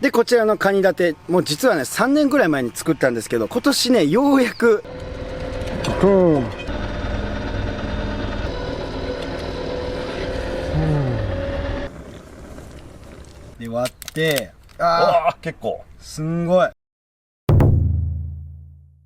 で、こちらのカニ立て、もう実はね、3年ぐらい前に作ったんですけど、今年ね、ようやく、で、割って、結構。すんごい。はい、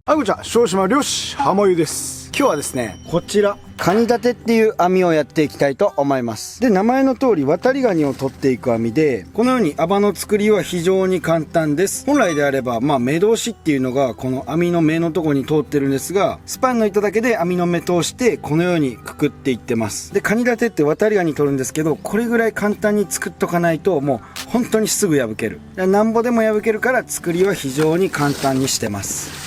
こんにちは。小島漁師、浜湯です。今日はですね、こちら、カニ立てっていう網をやっていきたいと思います。で、名前の通り、渡りガニを取っていく網で、このように網の作りは非常に簡単です。本来であれば、目通しっていうのが、この網の目のとこに通ってるんですが、スパンの糸だけで網の目通して、このようにくくっていってます。で、カニ立てって渡りガニ取るんですけど、これぐらい簡単に作っとかないと、もう本当にすぐ破ける。なんぼでも破けるから、作りは非常に簡単にしてます。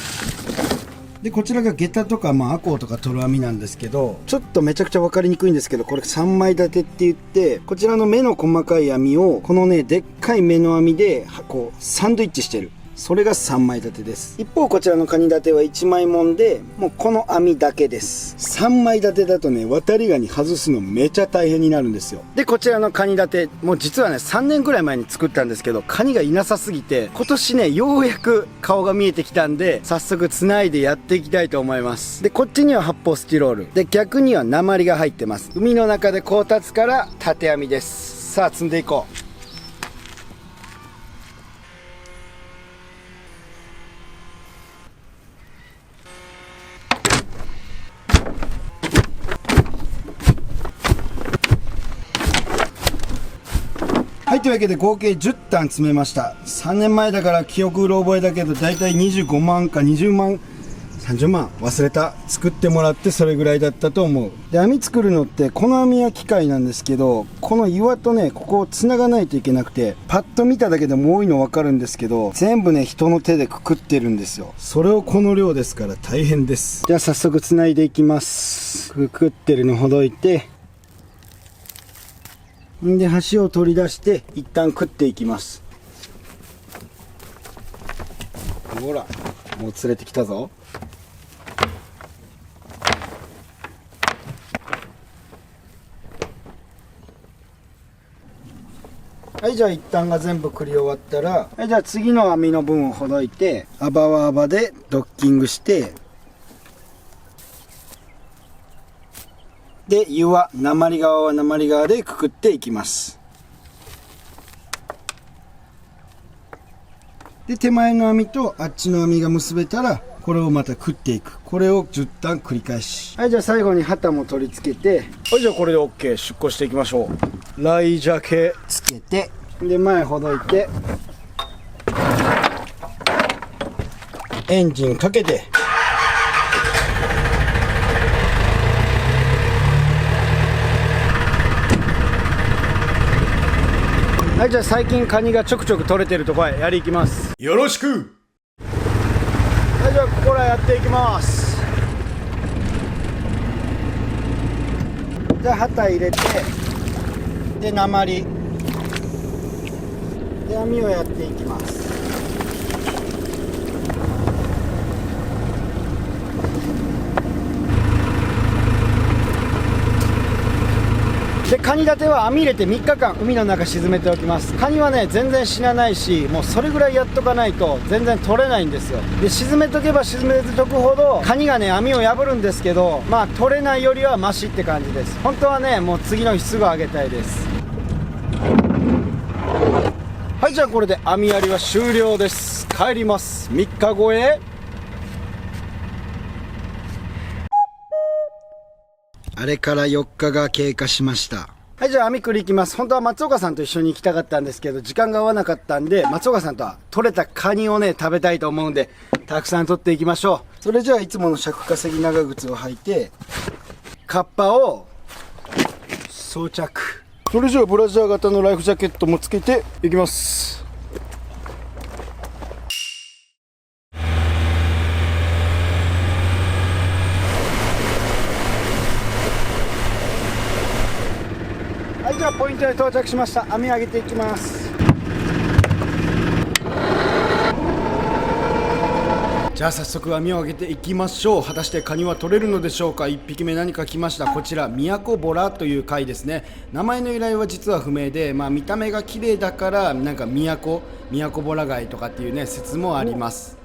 で、こちらが下駄とか、アコウとか取る網なんですけど、ちょっとめちゃくちゃ分かりにくいんですけど、これ3枚立てって言って、こちらの目の細かい網を、このね、でっかい目の網で、こう、サンドイッチしてる。それが3枚立てです。一方、こちらのカニ立ては1枚もんで、もうこの網だけです。3枚立てだとね、渡りガニ外すのめちゃ大変になるんですよ。で、こちらのカニ立て、もう実はね、3年ぐらい前に作ったんですけど、カニがいなさすぎて、今年ね、ようやく顔が見えてきたんで、早速繋いでやっていきたいと思います。で、こっちには発泡スチロール。で、逆には鉛が入ってます。海の中でこう立つから縦網です。さあ、積んでいこう。はい、というわけで合計10単詰めました。3年前だから記憶うろ覚えだけど、だいたい25万か20万、30万忘れた。作ってもらってそれぐらいだったと思う。で、網作るのって、この網は機械なんですけど、この岩とね、ここを繋がないといけなくて、パッと見ただけでも多いの分かるんですけど、全部ね、人の手でくくってるんですよ。それをこの量ですから大変です。じゃあ早速繋いでいきます。くくってるのほどいて、で、端を取り出して一旦食っていきます。ほら、もう釣れてきたぞ。はい、じゃあ一旦が全部繰り終わったら、はい、じゃあ次の網の分をほどいて、アバはアバでドッキングして、で、湯は鉛側は鉛側でくくっていきます。で、手前の網とあっちの網が結べたら、これをまた食っていく。これを10単繰り返し。はい、じゃあ最後に旗も取り付けて、はい、じゃあこれで OK。出港していきましょう。ライジャケつけて、で、前ほどいて、エンジンかけて、はい、じゃあ最近カニがちょくちょく取れてるとこへやり行きます。よろしく。はい、じゃあここらやっていきます。じゃあ旗入れて、で鉛で網をやっていきます。で、カニ立ては網入れて3日間海の中沈めておきます。カニはね、全然死なないし、もうそれぐらいやっとかないと全然取れないんですよ。で、沈めとけば沈めとくほどカニがね、網を破るんですけど、取れないよりはマシって感じです。本当はね、もう次の日すぐあげたいです。はい、じゃあこれで網やりは終了です。帰ります。3日後へ。あれから4日が経過しました。はい、じゃあ網繰り行きます。本当は松岡さんと一緒に行きたかったんですけど、時間が合わなかったんで、松岡さんとは取れたカニをね、食べたいと思うんで、たくさん取っていきましょう。それじゃあいつもの尺稼ぎ長靴を履いて、カッパを装着。それじゃあブラジャー型のライフジャケットもつけていきます。はい、じゃあポイントへ到着しました。網上げていきます。じゃあ早速網を上げていきましょう。果たしてカニは取れるのでしょうか。1匹目何か来ました。こちら宮古ボラという貝ですね。名前の由来は実は不明で、見た目が綺麗だからなんか宮古ボラ貝とかっていうね説もあります。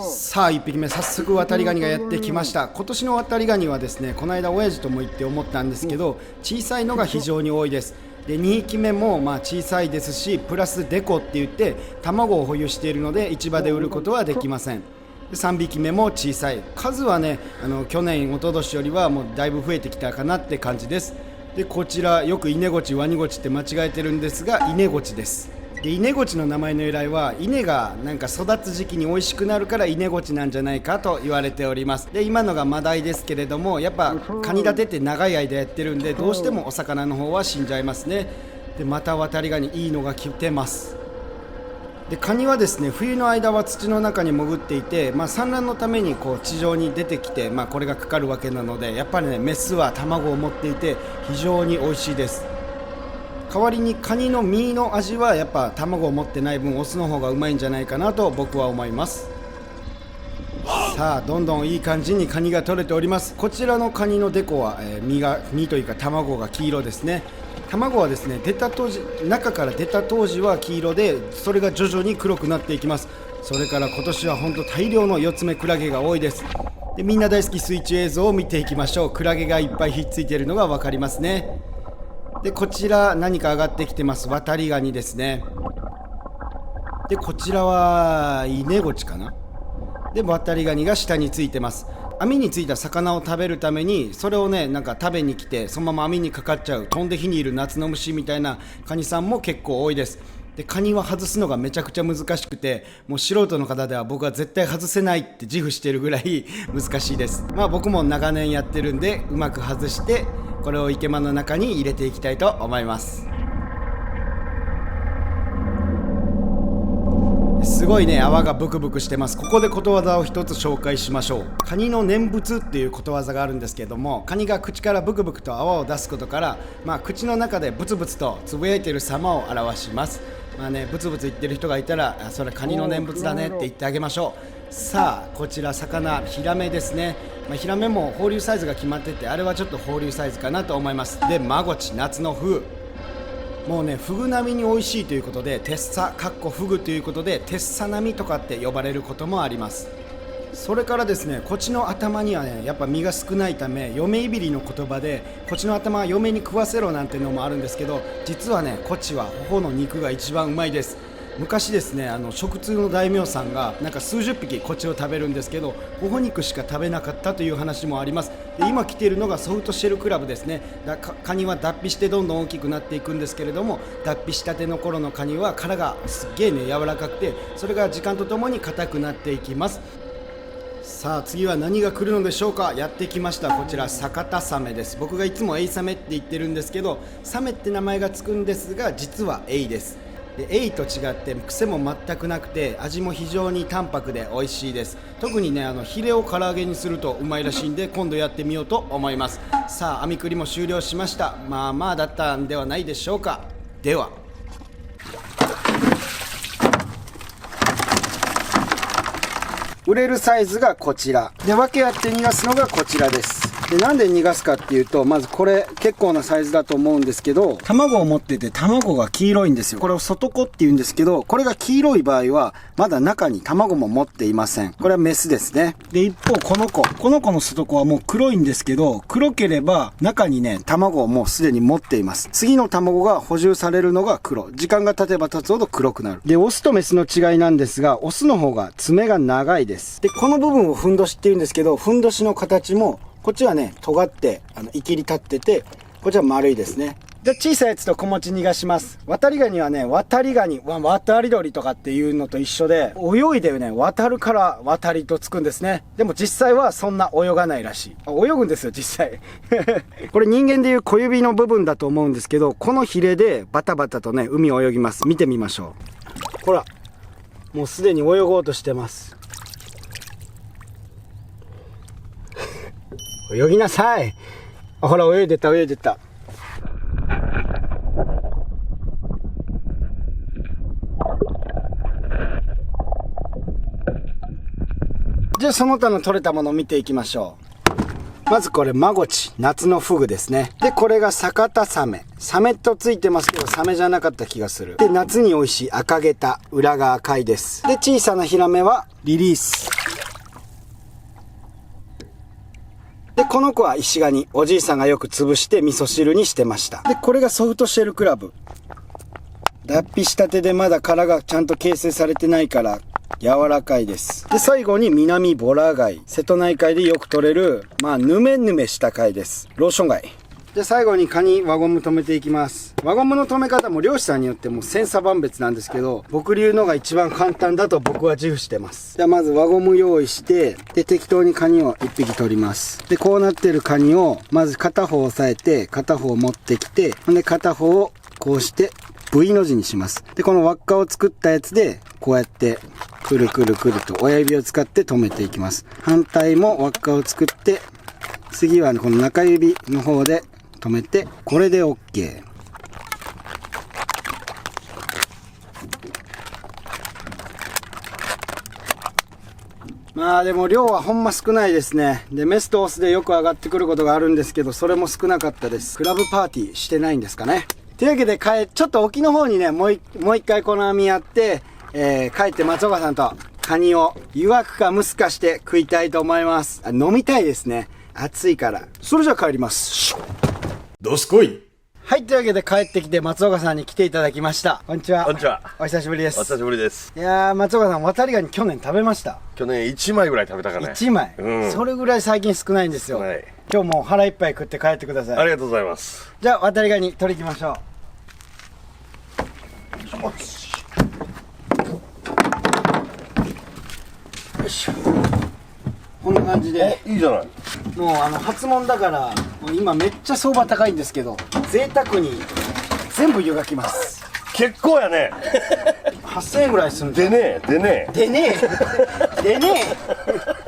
さあ1匹目、早速ワタリガニがやってきました。今年のワタリガニはですね、この間親父とも言って思ったんですけど、小さいのが非常に多いです。で2匹目も小さいですし、プラスデコって言って卵を保有しているので市場で売ることはできません。で3匹目も小さい。数はね去年一昨年よりはもうだいぶ増えてきたかなって感じです。でこちらよくイネゴチワニゴチって間違えてるんですが、イネゴチです。でイネゴチの名前の由来は稲がなんか育つ時期に美味しくなるからイネゴチなんじゃないかと言われております。で今のがマダイですけれども、やっぱカニ立てって長い間やってるんで、どうしてもお魚の方は死んじゃいますね。でまたワタリガニいいのが来てます。でカニはですね、冬の間は土の中に潜っていて、産卵のために地上に出てきて、これがかかるわけなので、やっぱりねメスは卵を持っていて非常に美味しいです。代わりにカニの身の味はやっぱ卵を持ってない分オスの方がうまいんじゃないかなと僕は思います。さあどんどんいい感じにカニが取れております。こちらのカニのデコは、身というか卵が黄色ですね。卵はですね中から出た当時は黄色で、それが徐々に黒くなっていきます。それから今年は本当大量の四つ目クラゲが多いです。でみんな大好き水中映像を見ていきましょう。クラゲがいっぱいひっついているのが分かりますね。でこちら何か上がってきてます。ワタリガニですね。でこちらはイネゴチかな。でワタリガニが下についてます。網についた魚を食べるためにそれをねなんか食べに来て、そのまま網にかかっちゃう飛んで火にいる夏の虫みたいなカニさんも結構多いです。でカニは外すのがめちゃくちゃ難しくて、もう素人の方では僕は絶対外せないって自負しているぐらい難しいです。僕も長年やってるんでうまく外して、これを池間の中に入れていきたいと思います。すごいね泡がブクブクしてます。ここでことわざを一つ紹介しましょう。カニの念仏っていうことわざがあるんですけれども、カニが口からブクブクと泡を出すことから、口の中でブツブツとつぶやいている様を表します。ブツブツ言ってる人がいたら、それカニの念仏だねって言ってあげましょう。さあこちら魚ヒラメですね。ヒラメも放流サイズが決まってて、あれはちょっと放流サイズかなと思います。でマゴチ夏のフグ、もうねフグ並みに美味しいということでテッサフグということでテッサ並みとかって呼ばれることもあります。それからですね、こっちの頭にはねやっぱ身が少ないため、嫁いびりの言葉でこっちの頭は嫁に食わせろなんてのもあるんですけど、実はねこっちは頬の肉が一番うまいです。昔ですね食通の大名さんがなんか数十匹こっちを食べるんですけど、頬肉しか食べなかったという話もあります。で今来ているのがソフトシェルクラブですね。カニは脱皮してどんどん大きくなっていくんですけれども、脱皮したての頃のカニは殻がすっげえね柔らかくて、それが時間とともに硬くなっていきます。さあ次は何が来るのでしょうか。やってきました。こちら酒田サメです。僕がいつもエイサメって言ってるんですけど、サメって名前がつくんですが実はエイです。でエイと違って癖も全くなくて、味も非常に淡白で美味しいです。特にねヒレを唐揚げにするとうまいらしいんで、今度やってみようと思います。さあ網繰りも終了しました。まあだったんではないでしょうか。では売れるサイズがこちらで、訳あって逃がすのがこちらです。でなんで逃がすかっていうと、まずこれ結構なサイズだと思うんですけど、卵を持ってて卵が黄色いんですよ。これを外子って言うんですけど、これが黄色い場合はまだ中に卵も持っていません。これはメスですね。で一方この子の外子はもう黒いんですけど、黒ければ中にね卵をもうすでに持っています。次の卵が補充されるのが黒、時間が経てば経つほど黒くなる。でオスとメスの違いなんですが、オスの方が爪が長いです。でこの部分をふんどしって言うんですけど、ふんどしの形もこっちはね尖っていきり立ってて、こっちは丸いですね。で小さいやつと小持ち逃がします。渡りガニはね渡り鳥とかっていうのと一緒で、泳いでね渡るから渡りとつくんですね。でも実際はそんな泳がないらしい。泳ぐんですよ実際これ人間でいう小指の部分だと思うんですけど、このヒレでバタバタとね海を泳ぎます。見てみましょう。ほらもうすでに泳ごうとしてます。泳ぎなさい。ほら泳いでた。じゃあその他の取れたものを見ていきましょう。まずこれマゴチ、夏のフグですね。でこれが酒田サメ、サメとついてますけどサメじゃなかった気がする。で夏に美味しい赤ゲタ、裏が赤いです。で小さなヒラメはリリース。でこの子は石ガニ、おじいさんがよく潰して味噌汁にしてました。でこれがソフトシェルクラブ、脱皮したてでまだ殻がちゃんと形成されてないから柔らかいです。で最後に南ボラ貝、瀬戸内海でよく取れるヌメヌメした貝です。ローション貝で最後にカニ輪ゴム止めていきます。輪ゴムの止め方も漁師さんによっても千差万別なんですけど、僕流のが一番簡単だと僕は自負してます。じゃあまず輪ゴム用意して、で適当にカニを1匹取ります。でこうなってるカニをまず片方押さえて片方持ってきて、ほんで片方をこうして V の字にします。でこの輪っかを作ったやつでこうやってくるくるくると親指を使って止めていきます。反対も輪っかを作って、次はこの中指の方で止めて、これで OK。 でも量はほんま少ないですね。でメスとオスでよく上がってくることがあるんですけど、それも少なかったです。クラブパーティーしてないんですかね。というわけでちょっと沖の方にねもう一回この網やって、帰って松岡さんとカニを湯がくか蒸すかして食いたいと思います。飲みたいですね、暑いから。それじゃあ帰ります。どすこい。はい、というわけで帰ってきて松岡さんに来ていただきました。こんにちは。こんにちは。お久しぶりです。お久しぶりです。いやー、松岡さん、渡りガニ去年食べました？去年1枚ぐらい食べたかね。1枚、それぐらい最近少ないんですよ。今日もう腹いっぱい食って帰ってください。ありがとうございます。じゃあ渡りガニ取り行きましょう。よいしょ。こんな感じで。いいじゃない。もう初物だから、もう今めっちゃ相場高いんですけど、贅沢に全部湯がきます。結構やね。8000円ぐらいするんでねえ。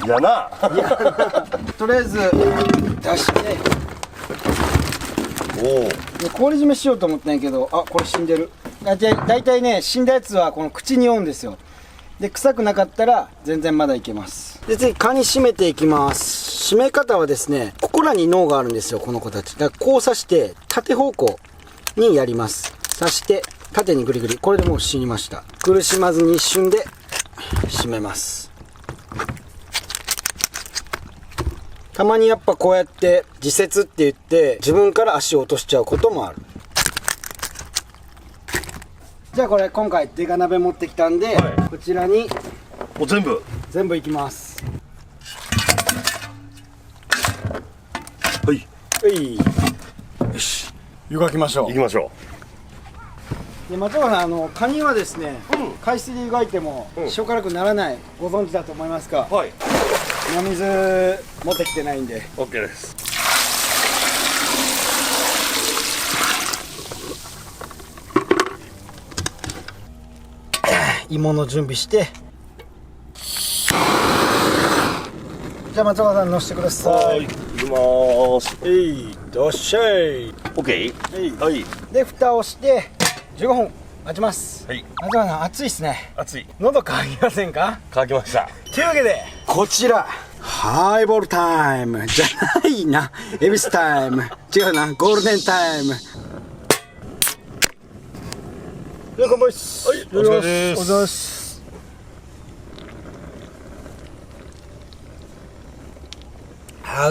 やな。とりあえず出して、で氷締めしようと思ったんやけど、これ死んでる。だいたいね、死んだやつはこの口に負うんですよ。で臭くなかったら全然まだいけます。で次カニ締めていきます。締め方はですね、ここらに脳があるんですよ、この子たち。だからこう刺して縦方向にやります。刺して縦にグリグリ。これでもう死にました。苦しまずに一瞬で締めます。たまにやっぱこうやって自節って言って自分から足を落としちゃうこともある。じゃあこれ今回デカ鍋持ってきたんで、こちらにもう全部いきます。はい。よし、湯がきましょう。行きましょで松岡さん、カニはですね、海水で湯がいても塩辛くならない、ご存知だと思いますか？う。はい。真水持ってきてないんで。 OK です。芋の準備して、じゃあ松岡さん乗せてください。行きまーす。どっしゃい。 OK。はい。で蓋をして15分待ちます。はい。松岡さん暑いっすね。熱い。喉乾きませんか？乾きました。というわけでこちらハイボールタイムじゃないな、恵比寿タイム違うな、ゴールデンタイム。じゃあ乾杯っす。はい、お疲れです。お疲れです。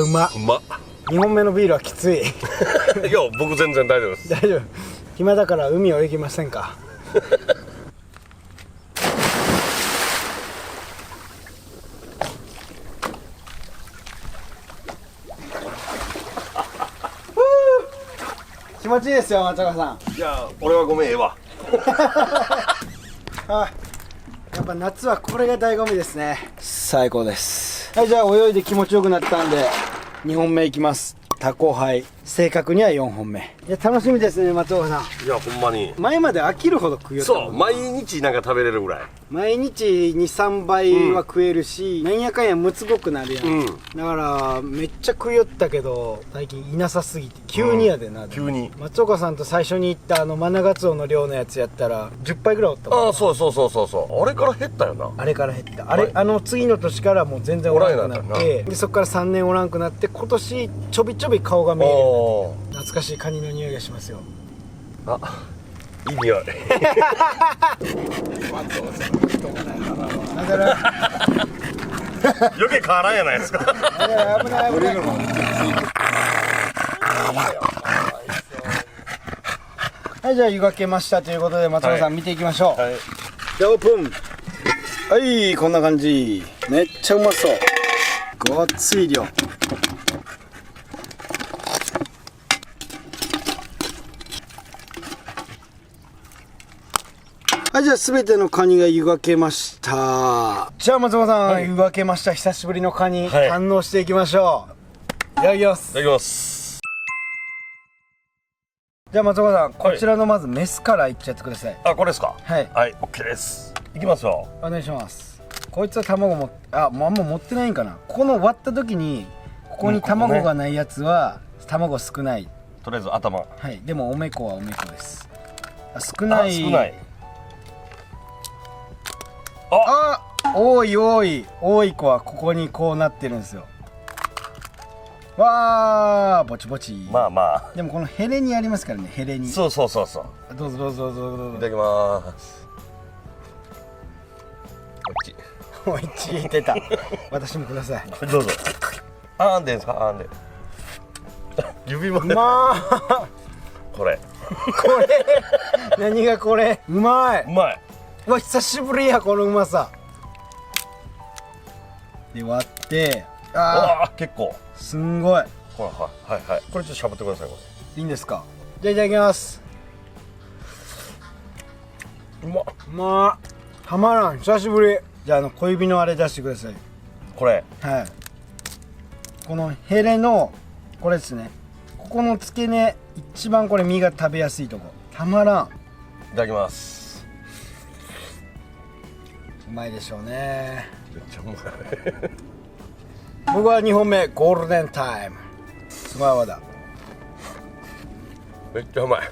うまっ。2本目のビールはきつい。いや、僕全然大丈夫です。大丈夫。暇だから海を行きませんか？気持ちいいですよ、松岡さん。いや、俺はごめん、ええわ。やっぱ夏はこれが醍醐味ですね。最高です。はい、じゃあ泳いで気持ちよくなったんで2本目いきます。タコハイ正確には4本目。いや楽しみですね松岡さん。いやほんまに前まで飽きるほど食いよったもんそう毎日なんか食べれるぐらい。毎日 2,3 杯は食えるし、なんやかんやむつごくなるやん、うんだからめっちゃ食いよったけど最近いなさすぎて急にやでな、急に。松岡さんと最初に行ったマナガツオの量のやつやったら10杯ぐらいおったもん。ああそうそうそうそうそう。あれから減ったよな。あれから減ったあれ、次の年からもう全然おらんくなっおらんようになて、でそっから3年おらんくなって今年ちょびちょび顔が見えるようになっておー懐かしいカニの匂いがしますよ。あいい匂い。だから余計変わらんやないですか。危ない危ない。はい、じゃあ湯がけましたということで松岡さん、見ていきましょう。はい。じゃあオープン。はいこんな感じ。めっちゃうまそう。ごっつい量。はい、じゃあ全てのカニが湯がけました。じゃあ松岡さん、湯がけました久しぶりのカニ、はい堪能していきましょう。いただきます。いただきます。じゃあ松岡さん、こちらのまずメスからいっちゃってください。あこれですか。はいはいオッケーです。いきますよ。お願いします。こいつは卵もあんま持ってないんかな。この割った時にここに卵がないやつは卵少ない。とりあえず頭。はいでもおめこはおめこです。少ない。あ少ない。あ多い多い多い子はここにこうなってるんですよ。わーぼちぼち。まあまあ。でもこのヘレにありますからね。ヘレにそうそうそうそう。どうぞどうぞどうぞどうぞ。いただきます。こっち。おいちいてた。私もください。どうぞ。あんでんですか。あんで。指まで。まあこれ。これ何がこれうまい。うまい。うわ久しぶりやこのうまさで割ってああ結構。すんごい。ほらはいはいはい。これちょっとしゃぶってくださいこいいんですか。じゃあいただきます。れ。うまっ。まあたまらん久しぶり。じゃあ小指のあれ出してください。これ。はいこのヘレのこれですね。ここの付け根一番これ身が食べやすいとこ。たまらん。いただきます。うまいでしょうね。めっちゃうまい。僕は2本目ゴールデンタイムすごい泡だ。めっちゃうまい。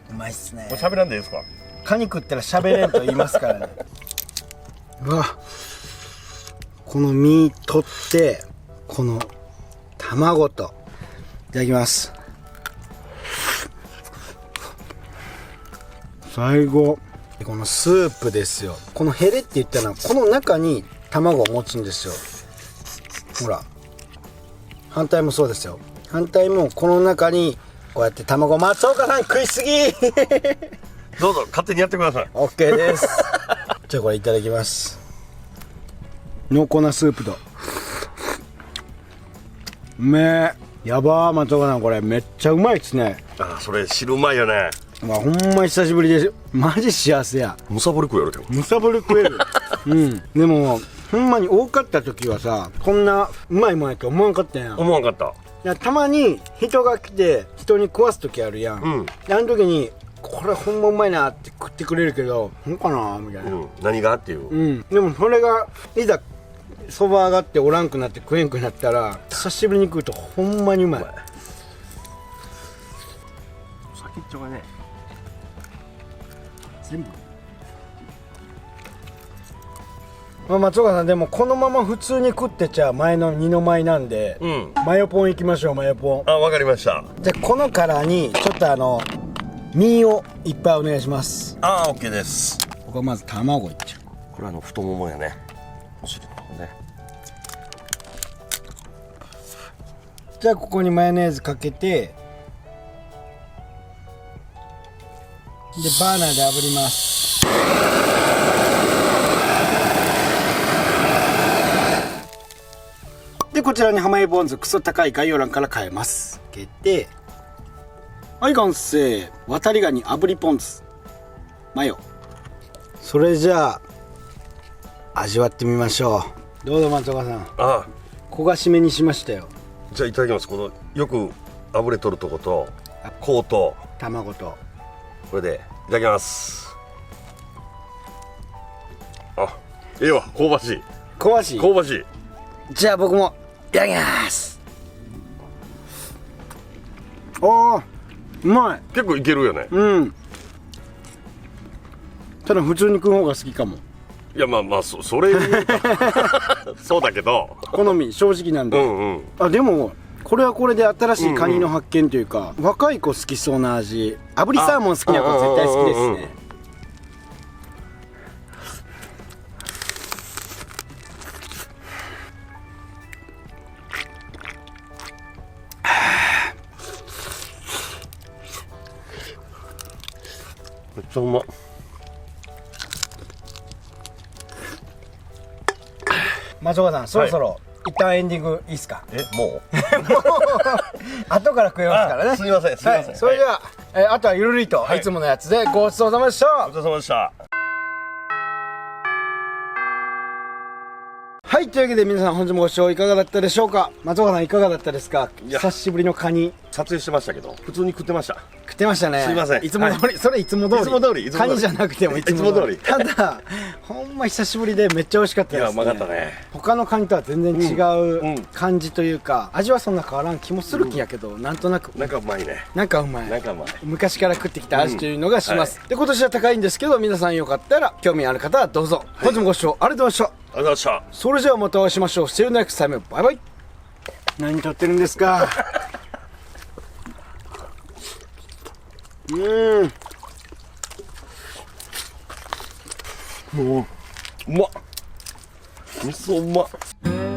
うまいっすね。もう喋らんでいいですか。カニ食ったら喋れんと言いますからね。うわこの身取ってこの卵といただきます。最後このスープですよ。このヘレって言ったのはこの中に卵を持つんですよ。ほら反対もそうですよ。反対もこの中にこうやって卵。松岡さん食いすぎどうぞ勝手にやってください。オッケーです。じゃあこれいただきます。濃厚なスープとうめえ。やばー松岡さんこれめっちゃうまいっすね。あそれ汁うまいよね。まあほんま久しぶりでマジ幸せや。むさぼり食うやろでも。むさぼり食えるうんでもほんまに多かった時はさこんなうまいもんやと思わんかったやん。思わんかった。いやたまに人が来て人に食わす時あるやん、うんであの時にこれほんまうまいなって食ってくれるけどほんかなみたいな、うん何がっていう。でもそれがいざそば上がっておらんくなって食えんくなったら久しぶりに食うとほんまにうまい。先っちょがね全部まあ松岡さんでもこのまま普通に食ってちゃ前の二の舞なんで、マヨポンいきましょう。マヨポン。あわかりました。じゃあこの殻にちょっと身をいっぱいお願いします。あオッケーです。僕はまず卵いっちゃう。これ太ももやね。お尻の方ね。じゃあここにマヨネーズかけてでバーナーで炙ります。でこちらに濱家ポン酢クソ高い概要欄から買えます。つけてはい完成。渡りガニ炙りポン酢マヨ。それじゃあ味わってみましょう。どうぞ松岡さん。あ焦がしめにしましたよ。じゃあいただきます。このよく炙れとるとことこうと卵と。これでいただきます。あ、ええわ、香ばしい香ばしい。香ばしい。じゃあ僕もいただきます。おー、うまい。結構いけるよね。うん。ただ普通に食う方が好きかも。いやまあまあそれ言うたそうだけど好み正直なんで。うんうん。あ、でもこれはこれで新しいカニの発見というか、若い子好きそうな味。炙りサーモン好きな子は絶対好きですね。めっちゃうまっ。松岡さん、そろそろ一旦エンディングいいっすか？もう後から食えますからね。すいませんすいません、はい、それでは、あとはゆるりと、いつものやつでごちそうさまでした。ごちそうさまでした。はい、というわけで皆さん本日もご視聴いかがだったでしょうか。松岡さんいかがだったですか？いや久しぶりのカニ撮影してましたけど普通に食ってました。食ってましたね。すいませんいつも通り、それいつも通り。いつも通りカニじゃなくてもいつも通り。いつも通りただほんま久しぶりでめっちゃ美味しかったですね。いやうまかったね。他のカニとは全然違うんう感じというか、味はそんな変わらん気もする気やけど、なんとなくなんかうまいね。なんかうまい。なんかうまい。昔から食ってきた味というのがします、で今年は高いんですけど、皆さんよかったら興味ある方はどうぞ、本日もご視聴ありがとうございました。ありがとうございました。それじゃあまたお会いしましょう。See you next time. バイバイ。何撮ってるんですか？もううまっ。味噌うまっ。